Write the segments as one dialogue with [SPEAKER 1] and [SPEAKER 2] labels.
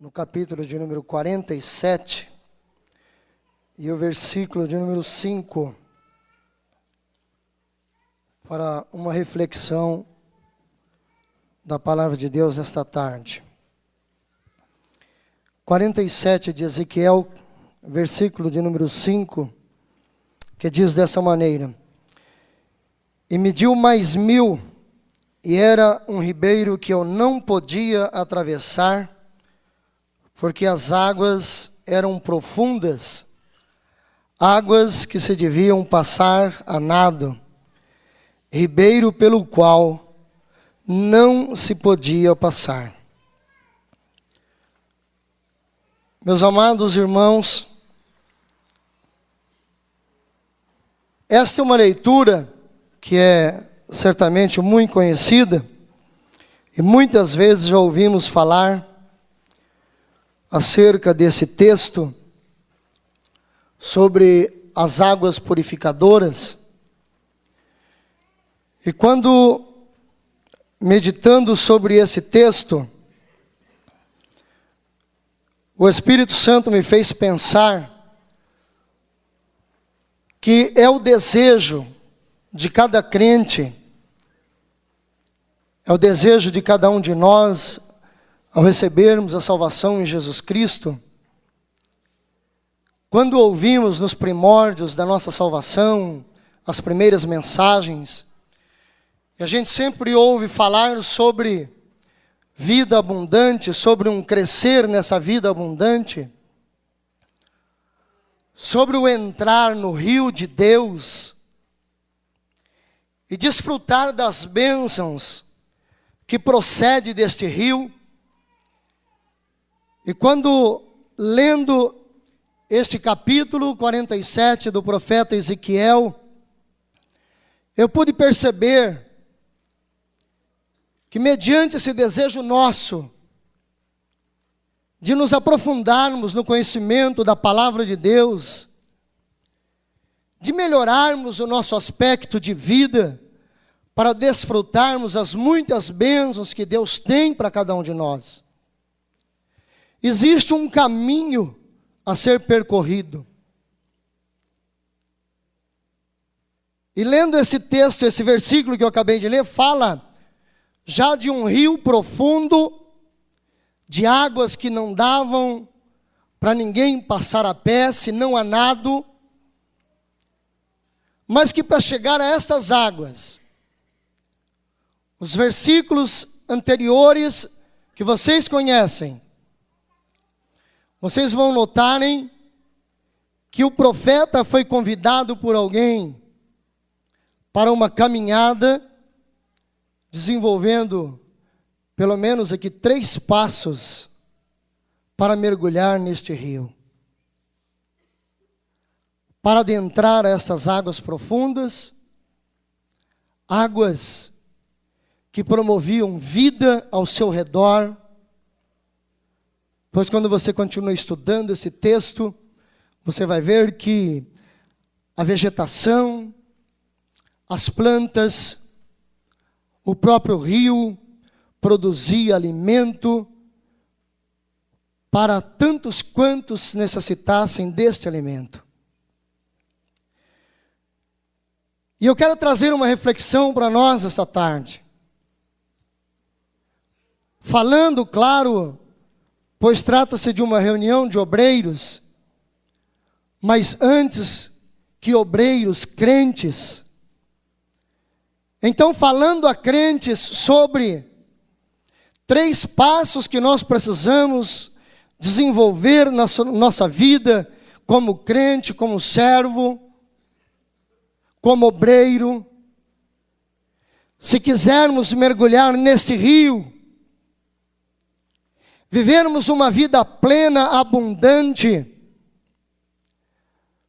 [SPEAKER 1] no capítulo de número 47, e o versículo de número 5, para uma reflexão da palavra de Deus esta tarde. 47 de Ezequiel, versículo de número 5, que diz dessa maneira: E mediu mais 1000, e era um ribeiro que eu não podia atravessar, porque as águas eram profundas, águas que se deviam passar a nado, ribeiro pelo qual não se podia passar. Meus amados irmãos, esta é uma leitura que é certamente muito conhecida, e muitas vezes já ouvimos falar acerca desse texto, sobre as águas purificadoras. E quando meditando sobre esse texto, o Espírito Santo me fez pensar que é o desejo de cada crente, é o desejo de cada um de nós, ao recebermos a salvação em Jesus Cristo, quando ouvimos nos primórdios da nossa salvação, as primeiras mensagens, e a gente sempre ouve falar sobre vida abundante, sobre um crescer nessa vida abundante, sobre o entrar no rio de Deus e desfrutar das bênçãos que procede deste rio. E quando lendo este capítulo 47 do profeta Ezequiel, eu pude perceber que mediante esse desejo nosso, de nos aprofundarmos no conhecimento da palavra de Deus, de melhorarmos o nosso aspecto de vida, para desfrutarmos as muitas bênçãos que Deus tem para cada um de nós, existe um caminho a ser percorrido. E lendo esse texto, esse versículo que eu acabei de ler, fala já de um rio profundo, de águas que não davam para ninguém passar a pé, senão a nado, mas que para chegar a estas águas, os versículos anteriores que vocês conhecem, vocês vão notarem que o profeta foi convidado por alguém para uma caminhada, desenvolvendo pelo menos aqui 3 passos para mergulhar neste rio, para adentrar essas águas profundas, águas que promoviam vida ao seu redor. Pois quando você continua estudando esse texto, você vai ver que a vegetação, as plantas, o próprio rio produzia alimento para tantos quantos necessitassem deste alimento. E eu quero trazer uma reflexão para nós esta tarde. Falando, claro, pois trata-se de uma reunião de obreiros, mas antes que obreiros, crentes. Então, falando a crentes sobre 3 passos que nós precisamos desenvolver na nossa vida, como crente, como servo, como obreiro, se quisermos mergulhar neste rio, vivermos uma vida plena, abundante,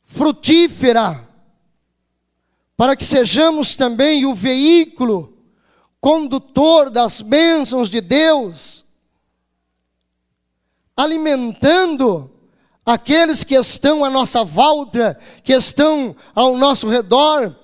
[SPEAKER 1] frutífera, para que sejamos também o veículo condutor das bênçãos de Deus, alimentando aqueles que estão à nossa volta, que estão ao nosso redor,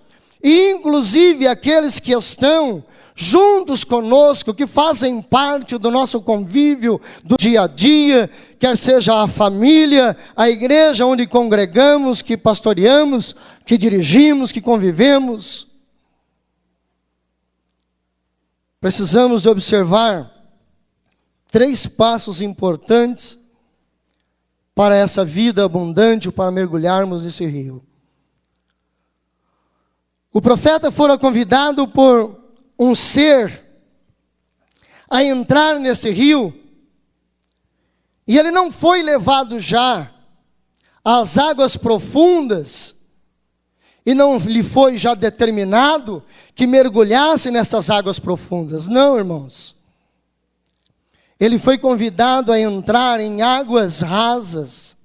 [SPEAKER 1] e inclusive aqueles que estão juntos conosco, que fazem parte do nosso convívio do dia a dia, quer seja a família, a igreja onde congregamos, que pastoreamos, que dirigimos, que convivemos. Precisamos de observar 3 passos importantes para essa vida abundante, para mergulharmos nesse rio. O profeta fora convidado por um ser a entrar nesse rio, e ele não foi levado já às águas profundas, e não lhe foi já determinado que mergulhasse nessas águas profundas. Não, irmãos. Ele foi convidado a entrar em águas rasas.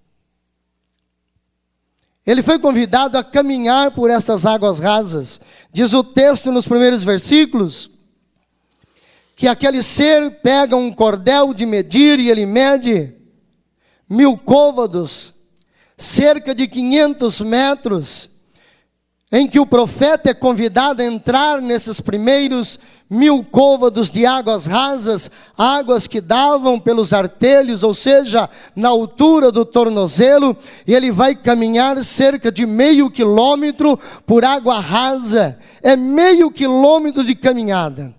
[SPEAKER 1] Ele foi convidado a caminhar por essas águas rasas. Diz o texto nos primeiros versículos, que aquele ser pega um cordel de medir e ele mede 1000 côvados, cerca de 500 metros, em que o profeta é convidado a entrar nesses primeiros 1000 côvados de águas rasas, águas que davam pelos artelhos, ou seja, na altura do tornozelo, e ele vai caminhar cerca de meio quilômetro por água rasa. É meio quilômetro de caminhada.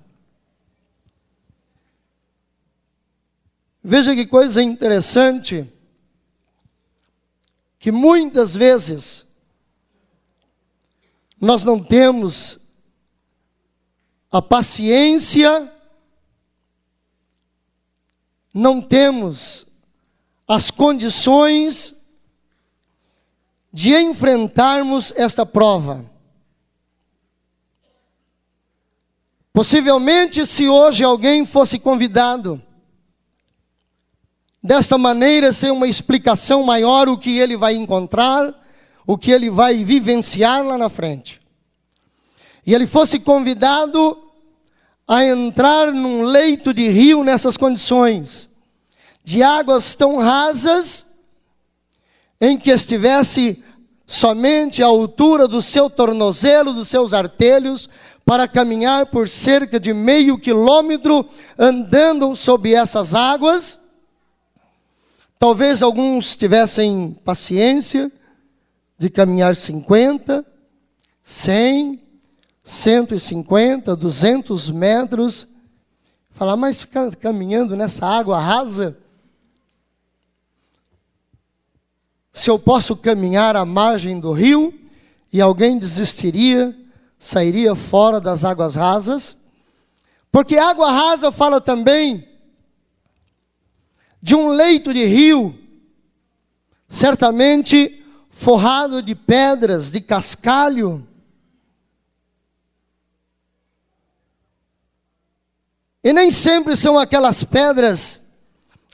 [SPEAKER 1] Veja que coisa interessante, que muitas vezes nós não temos a paciência, não temos as condições de enfrentarmos esta prova. Possivelmente, se hoje alguém fosse convidado desta maneira, sem uma explicação maior, o que ele vai encontrar, o que ele vai vivenciar lá na frente, e ele fosse convidado a entrar num leito de rio nessas condições, de águas tão rasas, em que estivesse somente à altura do seu tornozelo, dos seus artelhos, para caminhar por cerca de meio quilômetro, andando sob essas águas. Talvez alguns tivessem paciência de caminhar 50, 100, 150, 200 metros. Falar, mas ficar caminhando nessa água rasa? Se eu posso caminhar à margem do rio, e alguém desistiria, sairia fora das águas rasas. Porque água rasa fala também de um leito de rio, certamente forrado de pedras, de cascalho. E nem sempre são aquelas pedras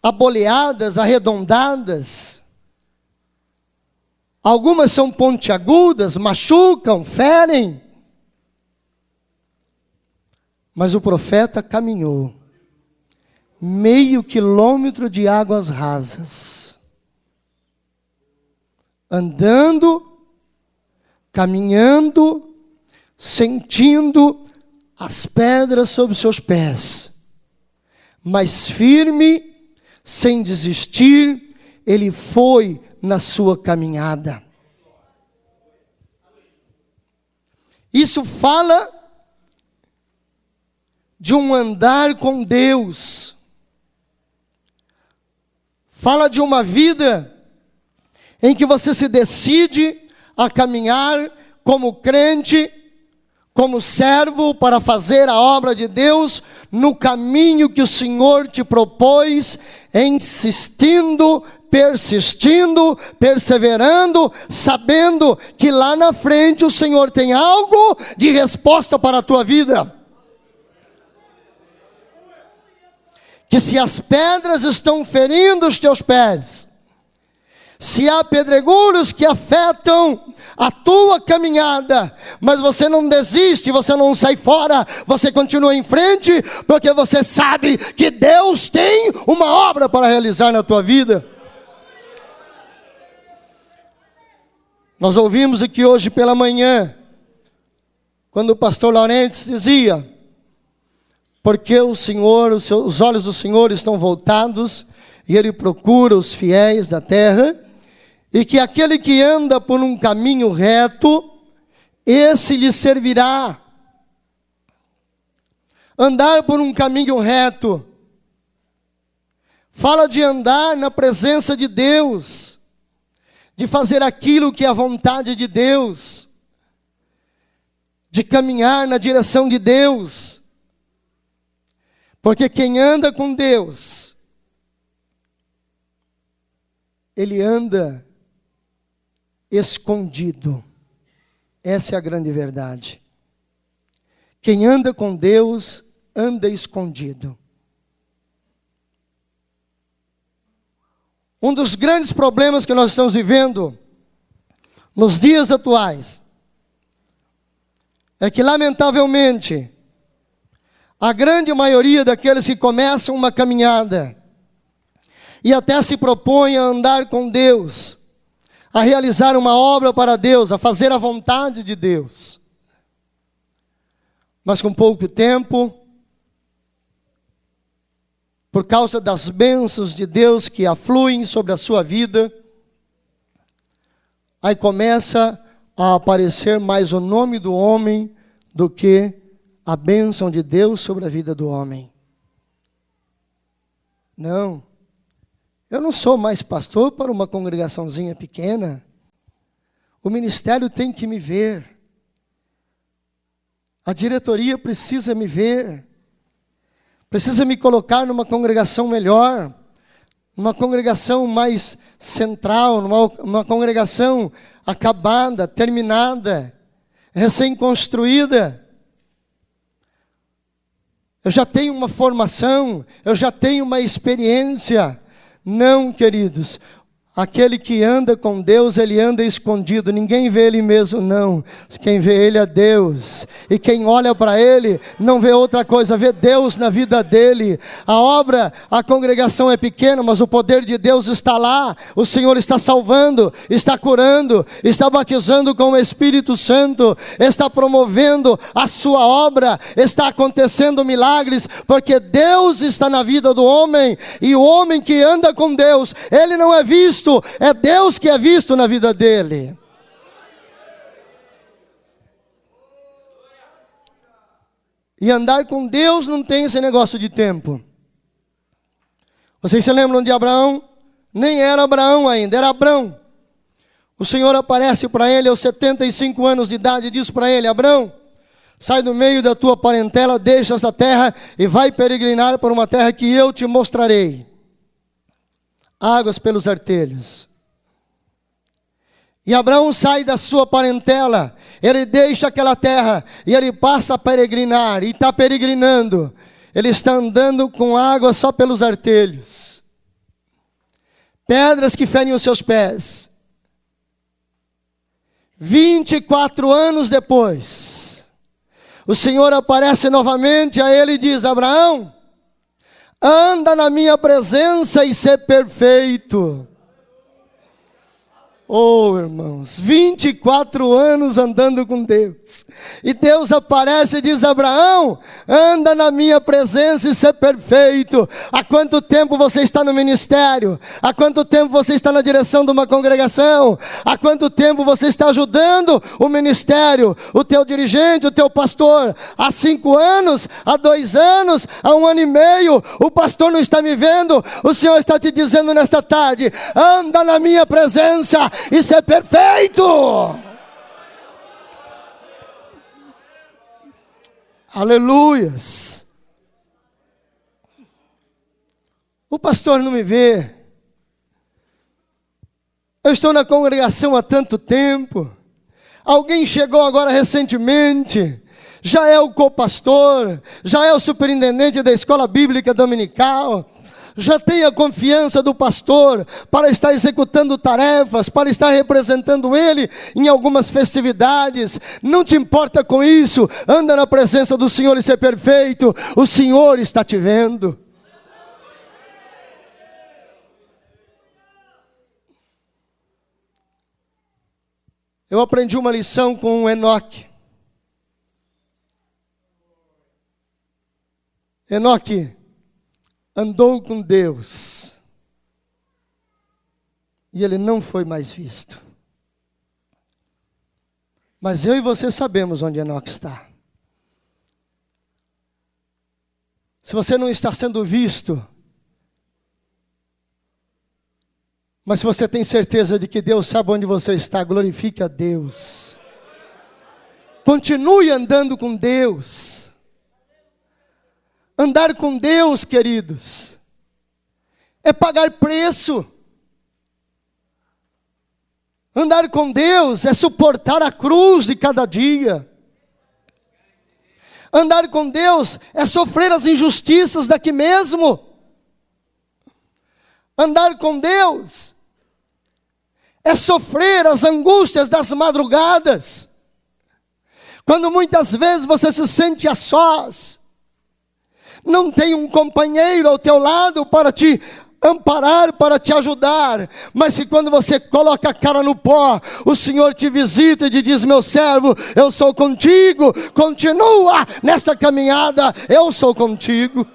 [SPEAKER 1] aboleadas, arredondadas. Algumas são pontiagudas, machucam, ferem. Mas o profeta caminhou meio quilômetro de águas rasas, andando, caminhando, sentindo as pedras sob seus pés, mas firme, sem desistir, ele foi na sua caminhada. Isso fala de um andar com Deus, fala de uma vida em que você se decide a caminhar como crente, como servo para fazer a obra de Deus no caminho que o Senhor te propôs, insistindo, persistindo, perseverando, sabendo que lá na frente o Senhor tem algo de resposta para a tua vida. Que se as pedras estão ferindo os teus pés, se há pedregulhos que afetam a tua caminhada, mas você não desiste, você não sai fora, você continua em frente, porque você sabe que Deus tem uma obra para realizar na tua vida. Nós ouvimos aqui hoje pela manhã, quando o pastor Laurentes dizia porque o Senhor, os olhos do Senhor estão voltados, e Ele procura os fiéis da terra, e que aquele que anda por um caminho reto, esse lhe servirá. Andar por um caminho reto fala de andar na presença de Deus, de fazer aquilo que é a vontade de Deus, de caminhar na direção de Deus. Porque quem anda com Deus, ele anda escondido. Essa é a grande verdade. Quem anda com Deus, anda escondido. Um dos grandes problemas que nós estamos vivendo nos dias atuais é que, lamentavelmente, a grande maioria daqueles que começam uma caminhada e até se propõem a andar com Deus, a realizar uma obra para Deus, a fazer a vontade de Deus, mas com pouco tempo, por causa das bênçãos de Deus que afluem sobre a sua vida, aí começa a aparecer mais o nome do homem do que a bênção de Deus sobre a vida do homem. Não, eu não sou mais pastor para uma congregaçãozinha pequena. O ministério tem que me ver. A diretoria precisa me ver. Precisa me colocar numa congregação melhor, numa congregação mais central, numa congregação acabada, terminada, recém-construída. Eu já tenho uma formação, eu já tenho uma experiência. Não, queridos. Aquele que anda com Deus, ele anda escondido. Ninguém vê ele mesmo, não. Quem vê ele é Deus. E quem olha para ele, não vê outra coisa, vê Deus na vida dele. A congregação é pequena, mas o poder de Deus está lá. O Senhor está salvando, está curando, está batizando com o Espírito Santo, está promovendo a sua obra, está acontecendo milagres, porque Deus está na vida do homem. E o homem que anda com Deus, ele não é visto, é Deus que é visto na vida dele. E andar com Deus não tem esse negócio de tempo. Vocês se lembram de Abraão? Nem era Abraão ainda, era Abrão. O Senhor aparece para ele aos 75 anos de idade e diz para ele: Abrão, sai do meio da tua parentela, deixa essa terra e vai peregrinar para uma terra que eu te mostrarei. Águas pelos artelhos. E Abraão sai da sua parentela, ele deixa aquela terra e ele passa a peregrinar, e está peregrinando. Ele está andando com água só pelos artelhos, pedras que ferem os seus pés. 24 anos depois, o Senhor aparece novamente a ele e diz: Abraão, anda na minha presença e ser perfeito. Oh, irmãos, 24 anos andando com Deus. E Deus aparece e diz: Abraão, anda na minha presença e ser perfeito. Há quanto tempo você está no ministério? Há quanto tempo você está na direção de uma congregação? Há quanto tempo você está ajudando o ministério, o teu dirigente, o teu pastor? Há 5 anos? Há 2 anos? Há 1 ano e meio? O pastor não está me vendo? O Senhor está te dizendo nesta tarde: anda na minha presença e ser perfeito. Aleluias. O pastor não me vê. Eu estou na congregação há tanto tempo. Alguém chegou agora recentemente, já é o co-pastor, já é o superintendente da escola bíblica dominical, já tem a confiança do pastor para estar executando tarefas, para estar representando ele em algumas festividades. Não te importa com isso, anda na presença do Senhor e ser perfeito. O Senhor está te vendo. Eu aprendi uma lição com Enoque. Enoque andou com Deus e ele não foi mais visto. Mas eu e você sabemos onde Enoque está. Se você não está sendo visto, mas se você tem certeza de que Deus sabe onde você está, glorifique a Deus. Continue andando com Deus. Andar com Deus, queridos, é pagar preço. Andar com Deus é suportar a cruz de cada dia. Andar com Deus é sofrer as injustiças daqui mesmo. Andar com Deus é sofrer as angústias das madrugadas. Quando muitas vezes você se sente a sós, não tem um companheiro ao teu lado para te amparar, para te ajudar, mas que quando você coloca a cara no pó, o Senhor te visita e te diz: meu servo, eu sou contigo, continua nessa caminhada, eu sou contigo.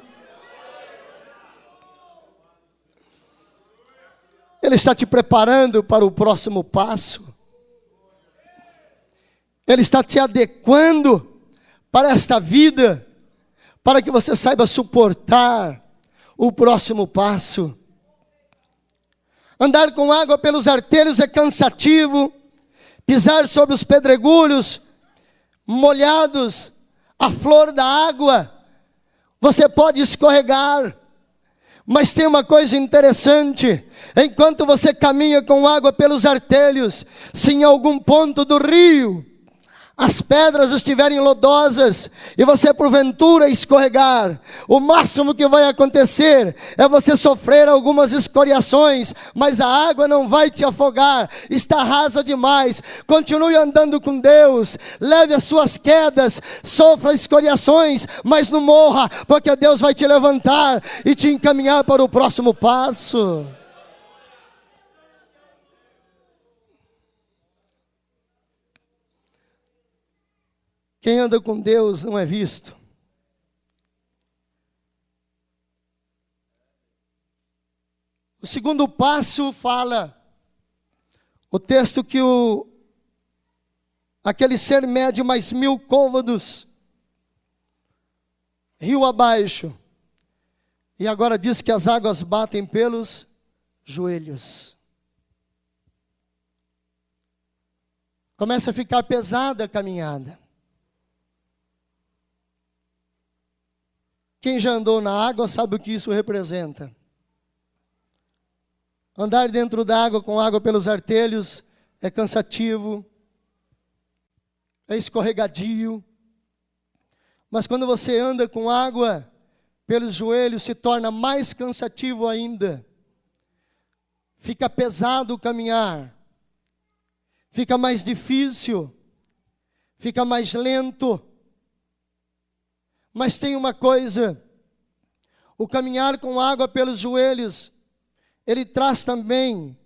[SPEAKER 1] Ele está te preparando para o próximo passo. Ele está te adequando para esta vida, para que você saiba suportar o próximo passo. Andar com água pelos artelhos é cansativo. Pisar sobre os pedregulhos molhados, a flor da água, você pode escorregar. Mas tem uma coisa interessante: enquanto você caminha com água pelos artelhos, se em algum ponto do rio as pedras estiverem lodosas e você porventura escorregar, o máximo que vai acontecer é você sofrer algumas escoriações, mas a água não vai te afogar, está rasa demais. Continue andando com Deus, leve as suas quedas, sofra escoriações, mas não morra, porque Deus vai te levantar e te encaminhar para o próximo passo. Quem anda com Deus não é visto. O segundo passo fala, o texto que aquele ser mede mais 1000 côvados, rio abaixo, e agora diz que as águas batem pelos joelhos. Começa a ficar pesada a caminhada. Quem já andou na água sabe o que isso representa. Andar dentro da água, com água pelos artelhos, é cansativo, é escorregadio. Mas quando você anda com água pelos joelhos, se torna mais cansativo ainda. Fica pesado o caminhar, fica mais difícil, fica mais lento. Mas tem uma coisa: o caminhar com água pelos joelhos, ele traz também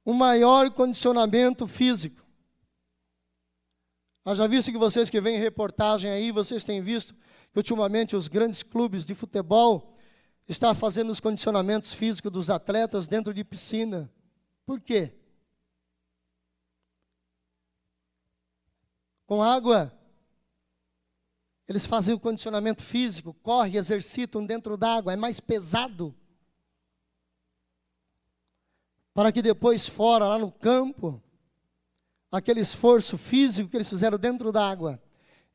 [SPEAKER 1] um maior condicionamento físico. Eu já visto que vocês que veem reportagem aí, vocês têm visto que ultimamente os grandes clubes de futebol estão fazendo os condicionamentos físicos dos atletas dentro de piscina. Por quê? Com água, eles fazem o condicionamento físico, correm, exercitam dentro d'água, é mais pesado. Para que depois fora, lá no campo, aquele esforço físico que eles fizeram dentro d'água,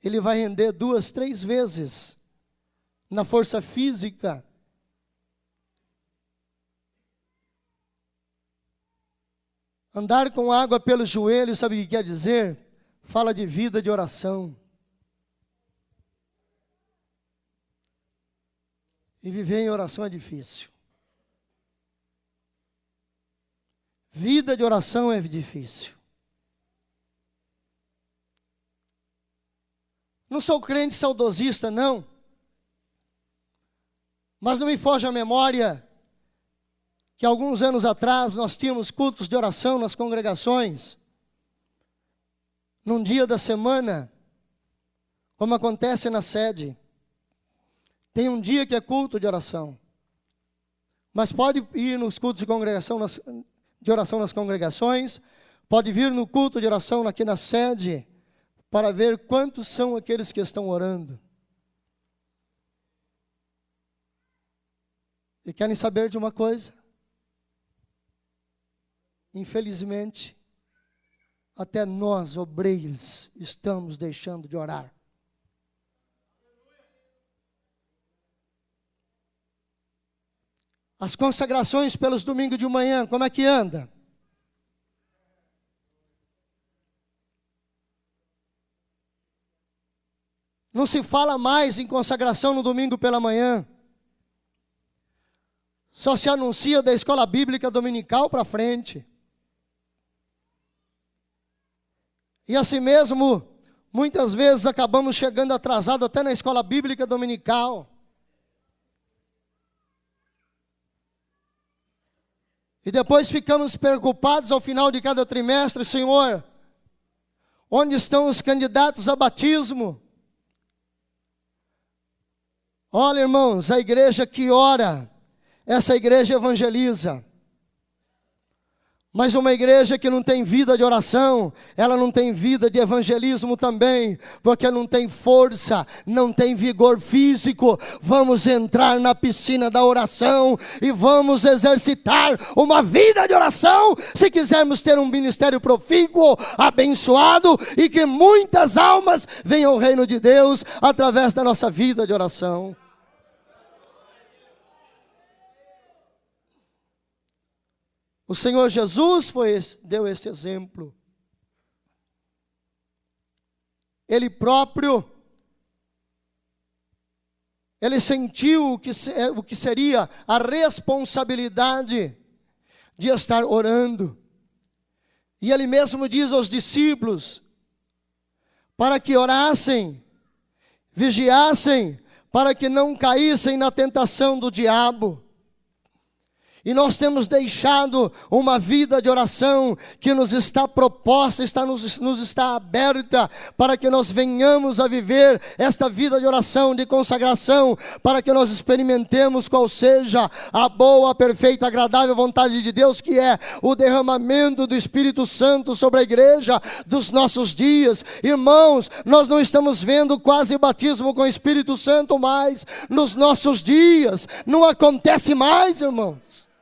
[SPEAKER 1] ele vai render 2, 3 vezes na força física. Andar com água pelos joelhos, sabe o que quer dizer? Fala de vida de oração. E viver em oração é difícil. Vida de oração é difícil. Não sou crente saudosista, não. Mas não me foge a memória que alguns anos atrás nós tínhamos cultos de oração nas congregações. Num dia da semana, como acontece na sede, Tem um dia que é culto de oração. Mas pode ir nos cultos de congregação, de oração nas congregações, pode vir no culto de oração aqui na sede, para ver quantos são aqueles que estão orando. E querem saber de uma coisa? Infelizmente, até nós, obreiros, estamos deixando de orar. As consagrações pelos domingos de manhã, como é que anda? Não se fala mais em consagração no domingo pela manhã. Só se anuncia da escola bíblica dominical para frente. E assim mesmo, muitas vezes acabamos chegando atrasado até na escola bíblica dominical. E depois ficamos preocupados ao final de cada trimestre, Senhor, onde estão os candidatos a batismo? Olha, irmãos, a igreja que ora, essa igreja evangeliza. Mas uma igreja que não tem vida de oração, ela não tem vida de evangelismo também, porque não tem força, não tem vigor físico. Vamos entrar na piscina da oração e vamos exercitar uma vida de oração, se quisermos ter um ministério profícuo, abençoado, e que muitas almas venham ao reino de Deus através da nossa vida de oração. O Senhor Jesus deu esse exemplo. Ele próprio, ele sentiu o que seria a responsabilidade de estar orando. E ele mesmo diz aos discípulos, para que orassem, vigiassem, para que não caíssem na tentação do diabo. E nós temos deixado uma vida de oração que nos está proposta, nos está aberta, para que nós venhamos a viver esta vida de oração, de consagração, para que nós experimentemos qual seja a boa, perfeita, agradável vontade de Deus, que é o derramamento do Espírito Santo sobre a igreja dos nossos dias. Irmãos, nós não estamos vendo quase batismo com o Espírito Santo mais nos nossos dias. Não acontece mais, irmãos.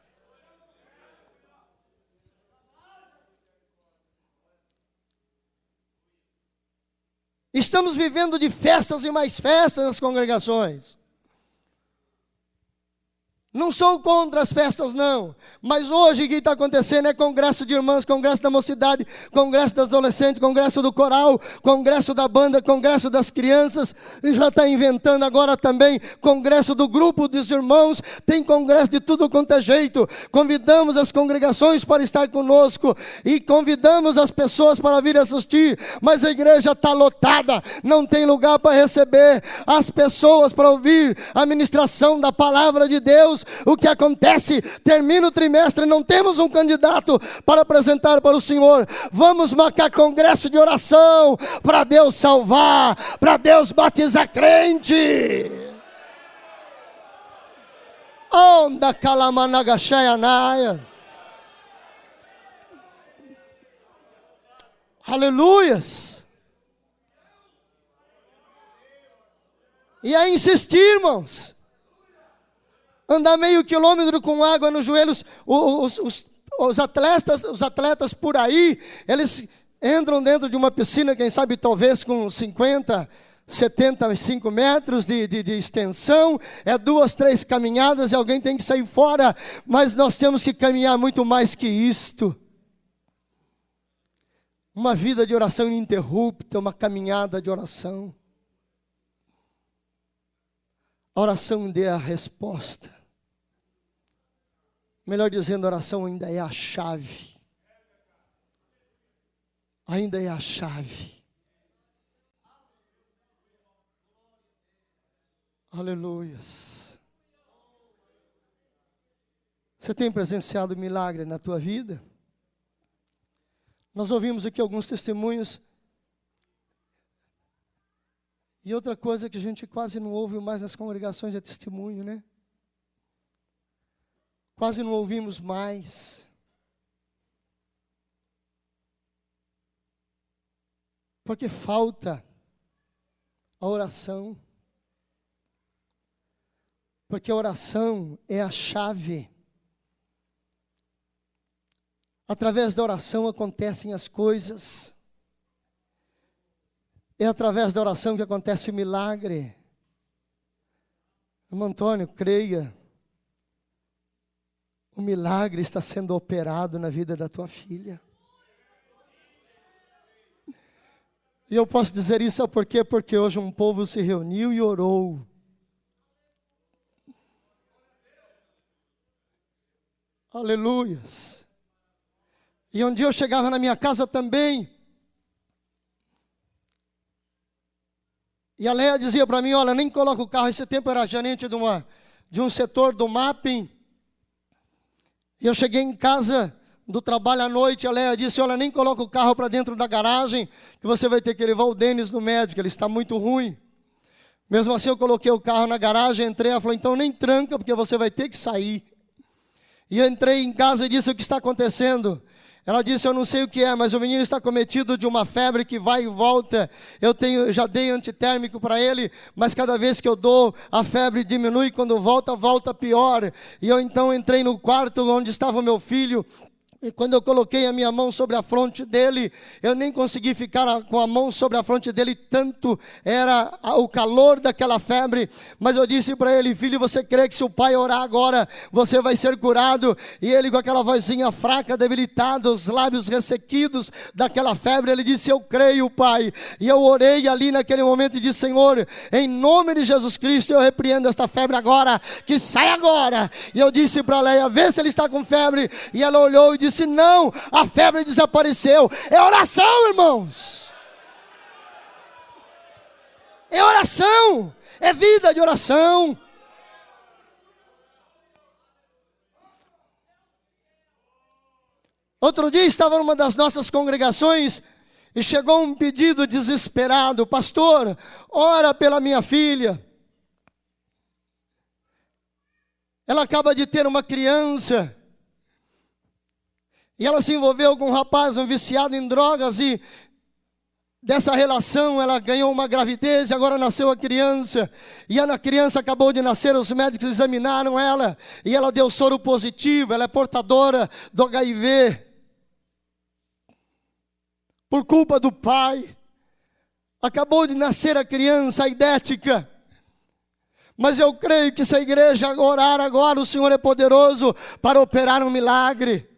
[SPEAKER 1] Estamos vivendo de festas e mais festas nas congregações. Não sou contra as festas, não. Mas hoje o que está acontecendo é congresso de irmãs, congresso da mocidade, congresso das adolescentes, congresso do coral, congresso da banda, congresso das crianças. E já está inventando agora também congresso do grupo dos irmãos. Tem congresso de tudo quanto é jeito. Convidamos as congregações para estar conosco. E convidamos as pessoas para vir assistir. Mas a igreja está lotada. Não tem lugar para receber as pessoas para ouvir a ministração da palavra de Deus. O que acontece? Termina o trimestre, não temos um candidato para apresentar para o Senhor. Vamos marcar congresso de oração para Deus salvar, para Deus batizar crente. Onda calamanagachaianaias. Aleluias. E é insistir, irmãos. Andar meio quilômetro com água nos joelhos, os atletas por aí, eles entram dentro de uma piscina, quem sabe talvez com 50, 75 metros de extensão, 2, 3 caminhadas e alguém tem que sair fora, mas nós temos que caminhar muito mais que isto. Uma vida de oração ininterrupta, uma caminhada de oração. A oração é a resposta. Melhor dizendo, a oração ainda é a chave. Ainda é a chave. Aleluias. Você tem presenciado milagre na tua vida? Nós ouvimos aqui alguns testemunhos. E outra coisa que a gente quase não ouve mais nas congregações é testemunho, né? Quase não ouvimos mais. Porque falta a oração. Porque a oração é a chave. Através da oração acontecem as coisas. É através da oração que acontece o milagre. Irmão Antônio, creia. O milagre está sendo operado na vida da tua filha. E eu posso dizer isso, sabe por quê? Porque hoje um povo se reuniu e orou. Aleluias. E um dia eu chegava na minha casa também. E a Leia dizia para mim, olha, nem coloca o carro. Esse tempo era gerente de um setor do mapping. E eu cheguei em casa do trabalho à noite, a Leia disse, olha, nem coloca o carro para dentro da garagem, que você vai ter que levar o Denis no médico, ele está muito ruim. Mesmo assim eu coloquei o carro na garagem, entrei, ela falou, então nem tranca, porque você vai ter que sair. E eu entrei em casa e disse, o que está acontecendo? Ela disse, eu não sei o que é, mas o menino está cometido de uma febre que vai e volta. Eu já dei antitérmico para ele, mas cada vez que eu dou, a febre diminui, quando volta pior. E eu então entrei no quarto onde estava o meu filho. E quando eu coloquei a minha mão sobre a fronte dele, eu nem consegui ficar com a mão sobre a fronte dele, tanto era o calor daquela febre. Mas eu disse para ele, filho, você crê que se o pai orar agora, você vai ser curado? E ele com aquela vozinha fraca, debilitada, os lábios ressequidos daquela febre, ele disse, eu creio, pai. E eu orei ali naquele momento e disse, Senhor, em nome de Jesus Cristo, eu repreendo esta febre agora, que sai agora. E eu disse para Leia, vê se ele está com febre. E ela olhou e disse, não, a febre desapareceu. É oração, irmãos. É oração. É vida de oração. Outro dia estava numa das nossas congregações e chegou um pedido desesperado. Pastor, ora pela minha filha. Ela acaba de ter uma criança. E ela se envolveu com um rapaz, um viciado em drogas, e dessa relação ela ganhou uma gravidez e agora nasceu a criança. E a criança acabou de nascer, os médicos examinaram ela e ela deu soro positivo, ela é portadora do HIV. Por culpa do pai, acabou de nascer a criança idética. Mas eu creio que se a igreja orar agora, o Senhor é poderoso para operar um milagre.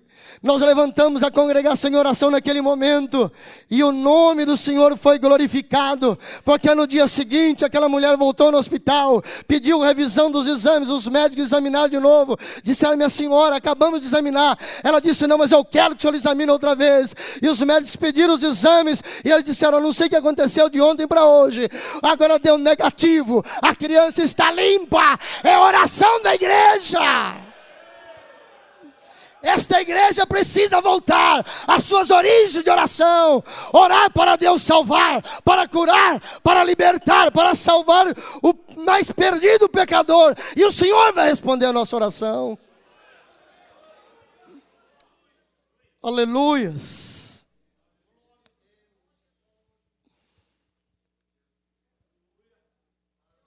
[SPEAKER 1] Nós levantamos a congregação em oração naquele momento, e o nome do Senhor foi glorificado, porque no dia seguinte aquela mulher voltou no hospital, pediu revisão dos exames, os médicos examinaram de novo, disseram, minha senhora, acabamos de examinar. Ela disse, não, mas eu quero que o senhor examine outra vez. E os médicos pediram os exames, e eles disseram, eu não sei o que aconteceu de ontem para hoje, agora deu negativo, a criança está limpa. É oração da igreja. Esta igreja precisa voltar às suas origens de oração. Orar para Deus salvar, para curar, para libertar, para salvar o mais perdido pecador. E o Senhor vai responder a nossa oração. Aleluias.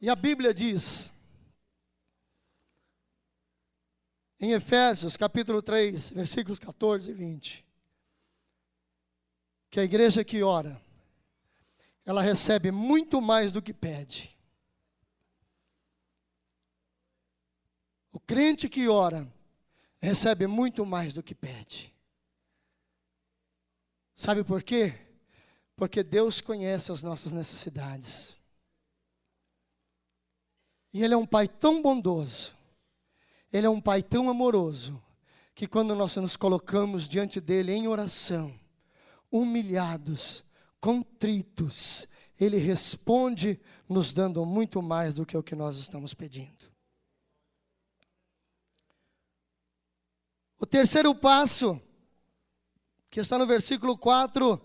[SPEAKER 1] E a Bíblia diz, em Efésios, capítulo 3, versículos 14 e 20. Que a igreja que ora, ela recebe muito mais do que pede. O crente que ora, recebe muito mais do que pede. Sabe por quê? Porque Deus conhece as nossas necessidades. E Ele é um Pai tão bondoso, Ele é um Pai tão amoroso, que quando nós nos colocamos diante dEle em oração, humilhados, contritos, Ele responde nos dando muito mais do que o que nós estamos pedindo. O terceiro passo, que está no versículo 4,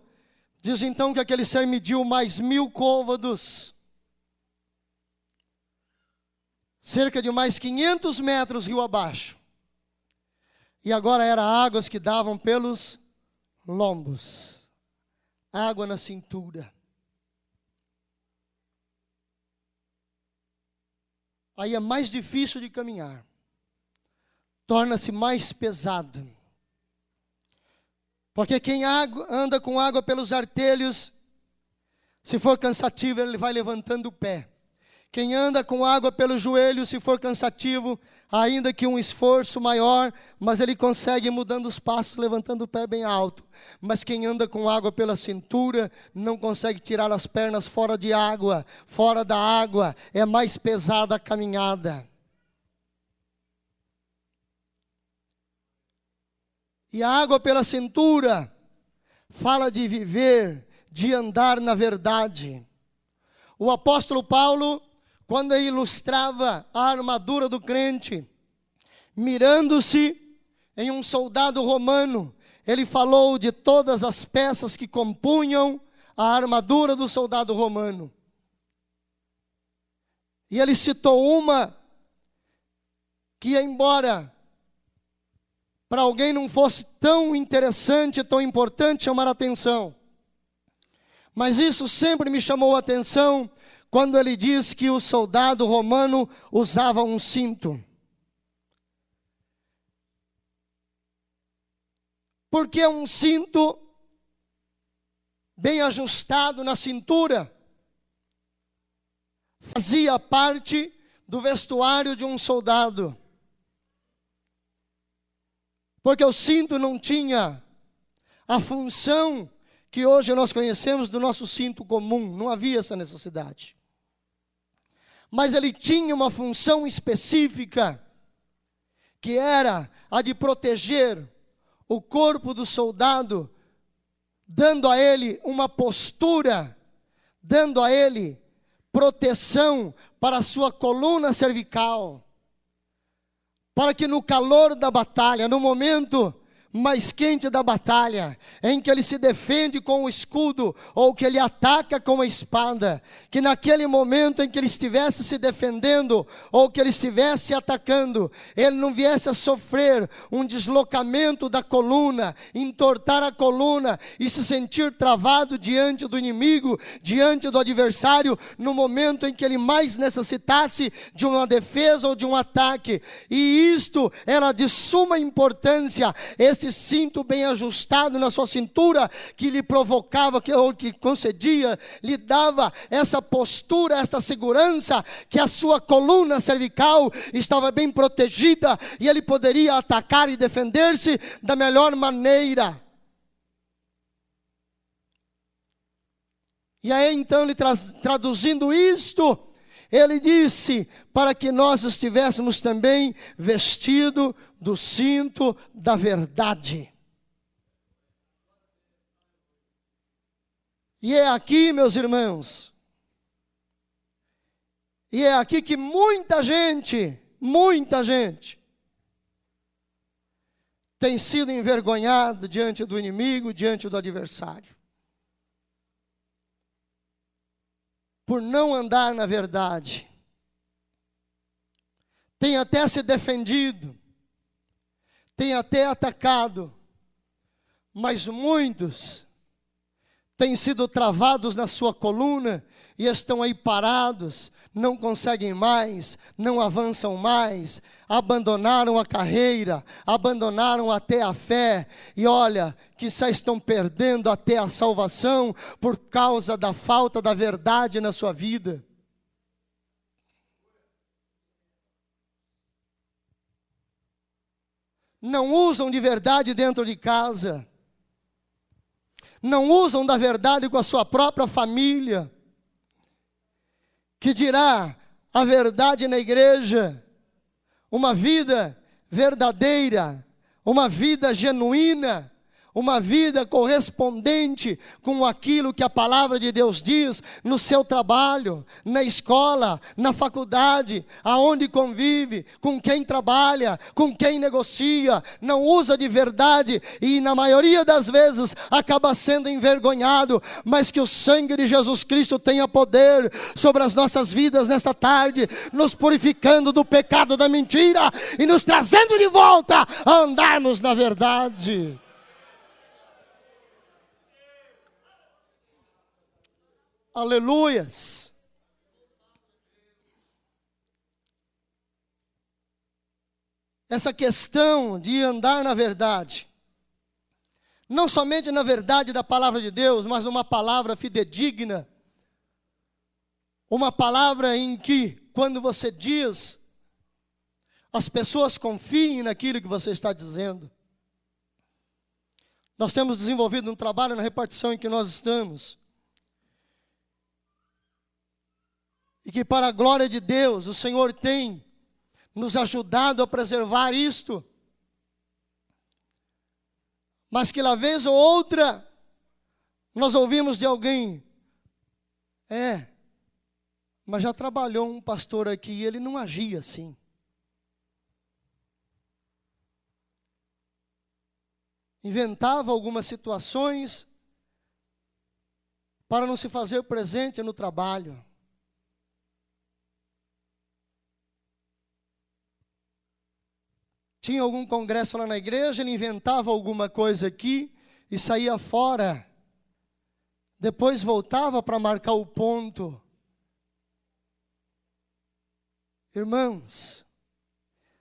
[SPEAKER 1] diz então que aquele ser mediu mais 1000 côvados. cerca de mais 500 metros rio abaixo. E agora eram águas que davam pelos lombos. Água na cintura. Aí é mais difícil de caminhar. Torna-se mais pesado. Porque quem anda com água pelos artelhos, se for cansativo, ele vai levantando o pé. Quem anda com água pelo joelho, se for cansativo, ainda que um esforço maior, mas ele consegue ir mudando os passos, levantando o pé bem alto. Mas quem anda com água pela cintura, não consegue tirar as pernas fora de água, fora da água, é mais pesada a caminhada. E a água pela cintura fala de viver, de andar na verdade. O apóstolo Paulo, quando ele ilustrava a armadura do crente, mirando-se em um soldado romano, ele falou de todas as peças que compunham a armadura do soldado romano. E ele citou uma que, embora para alguém não fosse tão interessante, tão importante chamar a atenção, mas isso sempre me chamou a atenção quando ele diz que o soldado romano usava um cinto. Porque um cinto bem ajustado na cintura fazia parte do vestuário de um soldado. Porque o cinto não tinha a função que hoje nós conhecemos do nosso cinto comum, não havia essa necessidade. Mas ele tinha uma função específica, que era a de proteger o corpo do soldado, dando a ele uma postura, dando a ele proteção para a sua coluna cervical, para que no calor da batalha, no momento mais quente da batalha, em que ele se defende com o escudo, ou que ele ataca com a espada, que naquele momento em que ele estivesse se defendendo, ou que ele estivesse atacando, ele não viesse a sofrer um deslocamento da coluna, entortar a coluna e se sentir travado diante do inimigo, diante do adversário, no momento em que ele mais necessitasse de uma defesa ou de um ataque. E isto era de suma importância, esse cinto bem ajustado na sua cintura, que lhe provocava, ou que concedia, lhe dava essa postura, essa segurança, que a sua coluna cervical estava bem protegida, e ele poderia atacar e defender-se da melhor maneira. E aí então, ele traduzindo isto, ele disse para que nós estivéssemos também vestidos do cinto da verdade. E é aqui, meus irmãos, e é aqui que muita gente tem sido envergonhada diante do inimigo, diante do adversário, por não andar na verdade. Tem até se defendido, tem até atacado, mas muitos têm sido travados na sua coluna e estão aí parados, não conseguem mais, não avançam mais, abandonaram a carreira, abandonaram até a fé, e olha, que já estão perdendo até a salvação por causa da falta da verdade na sua vida. Não usam de verdade dentro de casa, não usam da verdade com a sua própria família, que dirá a verdade na igreja. Uma vida verdadeira, uma vida genuína, uma vida correspondente com aquilo que a palavra de Deus diz no seu trabalho, na escola, na faculdade, aonde convive, com quem trabalha, com quem negocia, não usa de verdade e na maioria das vezes acaba sendo envergonhado, mas que o sangue de Jesus Cristo tenha poder sobre as nossas vidas nesta tarde, nos purificando do pecado da mentira e nos trazendo de volta a andarmos na verdade. Aleluias. Essa questão de andar na verdade, não somente na verdade da palavra de Deus, mas uma palavra fidedigna, uma palavra em que, quando você diz, as pessoas confiem naquilo que você está dizendo. Nós temos desenvolvido um trabalho na repartição em que nós estamos, e que para a glória de Deus, o Senhor tem nos ajudado a preservar isto. Mas que lá vez ou outra, nós ouvimos de alguém, mas já trabalhou um pastor aqui e ele não agia assim. Inventava algumas situações para não se fazer presente no trabalho. Tinha algum congresso lá na igreja, ele inventava alguma coisa aqui e saía fora. Depois voltava para marcar o ponto. Irmãos,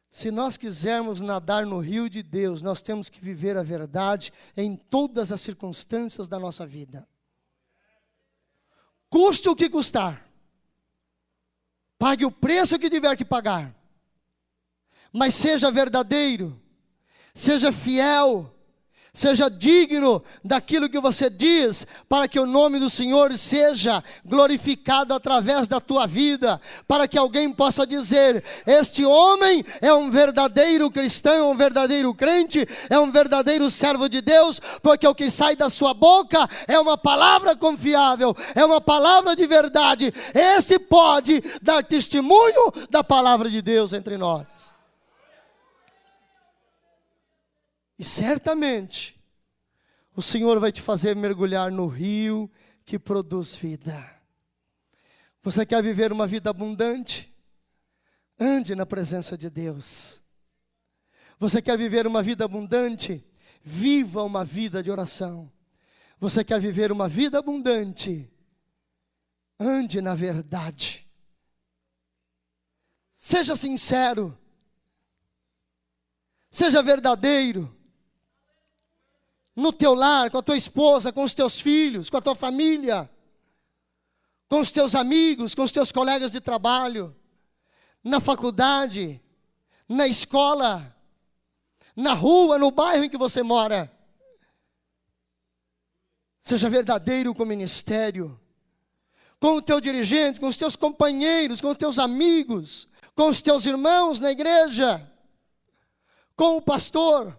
[SPEAKER 1] se nós quisermos nadar no rio de Deus, nós temos que viver a verdade em todas as circunstâncias da nossa vida. Custe o que custar. Pague o preço que tiver que pagar. Mas seja verdadeiro, seja fiel, seja digno daquilo que você diz, para que o nome do Senhor seja glorificado através da tua vida, para que alguém possa dizer, este homem é um verdadeiro cristão, é um verdadeiro crente, é um verdadeiro servo de Deus, porque o que sai da sua boca é uma palavra confiável, é uma palavra de verdade. Esse pode dar testemunho da palavra de Deus entre nós. E certamente, o Senhor vai te fazer mergulhar no rio que produz vida. Você quer viver uma vida abundante? Ande na presença de Deus. Você quer viver uma vida abundante? Viva uma vida de oração. Você quer viver uma vida abundante? Ande na verdade. Seja sincero. Seja verdadeiro. No teu lar, com a tua esposa, com os teus filhos, com a tua família, com os teus amigos, com os teus colegas de trabalho, na faculdade, na escola, na rua, no bairro em que você mora. Seja verdadeiro com o ministério, com o teu dirigente, com os teus companheiros, com os teus amigos, com os teus irmãos na igreja, com o pastor.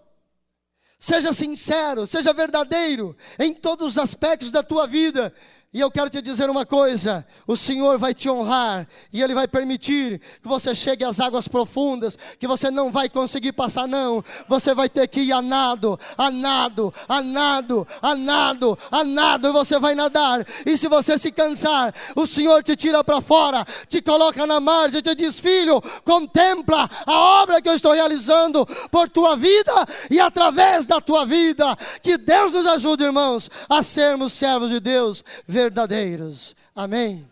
[SPEAKER 1] Seja sincero, seja verdadeiro em todos os aspectos da tua vida. E eu quero te dizer uma coisa, o Senhor vai te honrar e Ele vai permitir que você chegue às águas profundas, que você não vai conseguir passar não, você vai ter que ir a nado, e você vai nadar, e se você se cansar, o Senhor te tira para fora, te coloca na margem e te diz, filho, contempla a obra que eu estou realizando por tua vida e através da tua vida. Que Deus nos ajude, irmãos, a sermos servos de Deus verdadeiros. Amém.